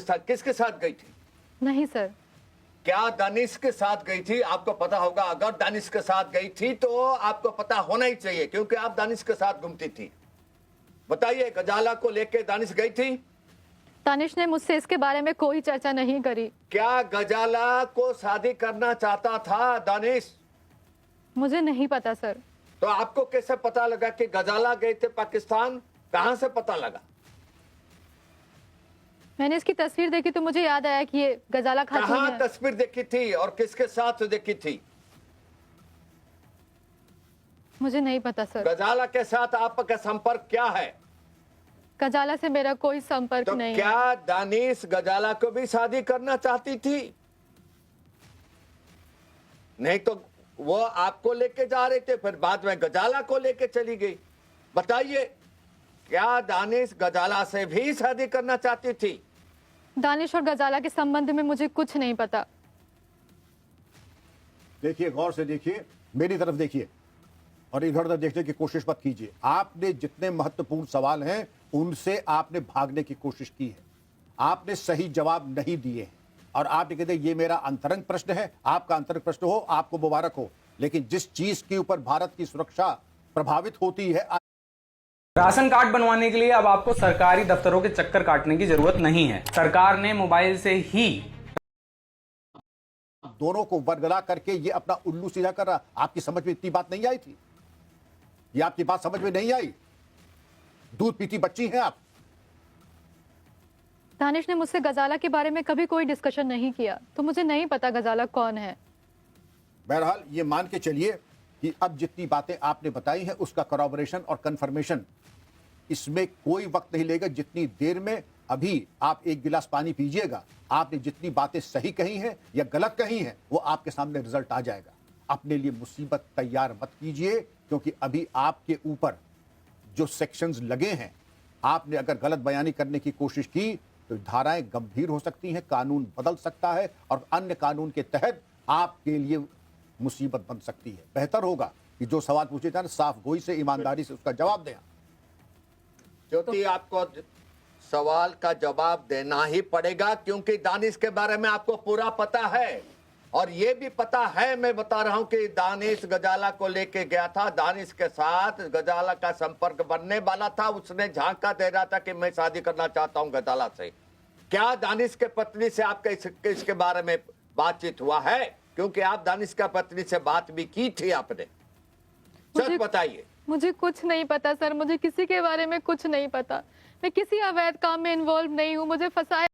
किसके साथ गई थी? नहीं सर। क्या दानिश के साथ गई थी? आपको पता होगा। अगर दानिश के साथ गई थी तो आपको पता होना ही चाहिए, क्योंकि आप दानिश के साथ घूमती थी। बताइए, गजाला को लेके दानिश गई थी? दानिश ने मुझसे इसके बारे में कोई चर्चा नहीं करी। क्या गजाला को शादी करना चाहता था दानिश? मुझे नहीं पता सर। तो आपको कैसे पता लगा कि गजाला गए थे पाकिस्तान? कहां से पता लगा? मैंने इसकी तस्वीर देखी तो मुझे याद आया कि ये गजाला खातून कहां है। तस्वीर देखी थी और किसके साथ देखी थी? मुझे नहीं पता सर। गजाला के साथ आपका संपर्क क्या है? गजाला से मेरा कोई संपर्क तो नहीं है। क्या दानिश गजाला को भी शादी करना चाहती थी? नहीं तो वो आपको लेके जा रहे थे, फिर बाद में गजाला को लेके चली गई। बताइए, क्या दानिश गजाला से भी शादी करना चाहती थी? दानिश और गजाला के संबंध में मुझे कुछ नहीं पता। देखिए, गौर से देखिए, मेरी तरफ देखिए और इधर उधर देखने की कोशिश मत कीजिए। आपने जितने महत्वपूर्ण सवाल हैं उनसे आपने भागने की कोशिश की है। आपने सही जवाब नहीं दिए हैं और आपने कहते ये मेरा अंतरंग प्रश्न है। आपका अंतरंग प्रश्न हो, आपको मुबारक हो, लेकिन जिस चीज के ऊपर भारत की सुरक्षा प्रभावित होती है। राशन कार्ड बनवाने के लिए अब आपको सरकारी दफ्तरों के चक्कर काटने की जरूरत नहीं है। सरकार ने मोबाइल से ही दोनों को वर्गला करके ये अपना उल्लू सीधा कर रहा। आपकी समझ में इतनी बात नहीं आई थी? ये आपकी बात समझ में नहीं आई? दूध पीती बच्ची हैं आप। दानिश ने मुझसे गजाला के बारे में कभी कोई डिस्कशन नहीं किया, तो मुझे नहीं पता गजाला कौन है। बहरहाल ये मान के चलिए कि अब जितनी बातें आपने बताई हैं उसका करॉबोरेशन और कंफर्मेशन इसमें कोई वक्त नहीं लेगा। जितनी देर में अभी आप एक गिलास पानी पीजिएगा, आपने जितनी बातें सही कही हैं या गलत कही हैं वो आपके सामने रिजल्ट आ जाएगा। अपने लिए मुसीबत तैयार मत कीजिए, क्योंकि अभी आपके ऊपर जो सेक्शंस लगे हैं, आपने अगर गलत बयानी करने की कोशिश की तो धाराएं गंभीर हो सकती हैं, कानून बदल सकता है और अन्य कानून के तहत आपके लिए मुसीबत बन सकती है। बेहतर होगा कि जो सवाल पूछे जाए साफ गोई से, ईमानदारी से उसका जवाब दें। ज्योति, आपको सवाल का जवाब देना ही पड़ेगा, क्योंकि दानिश के बारे में आपको पूरा पता है और ये भी पता है, मैं बता रहा हूं कि दानिश गजाला को लेके गया था। दानिश के साथ गजाला का संपर्क बनने वाला था। उसने झांका दे रहा था कि मैं शादी करना चाहता हूं गजाला से। क्या दानिश के पत्नी से आपका इसके बारे में बातचीत हुआ है? क्योंकि आप दानिश का पत्नी से बात भी की थी आपने। सच बताइए। मुझे कुछ नहीं पता सर, मुझे किसी के बारे में कुछ नहीं पता। मैं किसी अवैध काम में इन्वॉल्व नहीं हूँ। मुझे फंसाया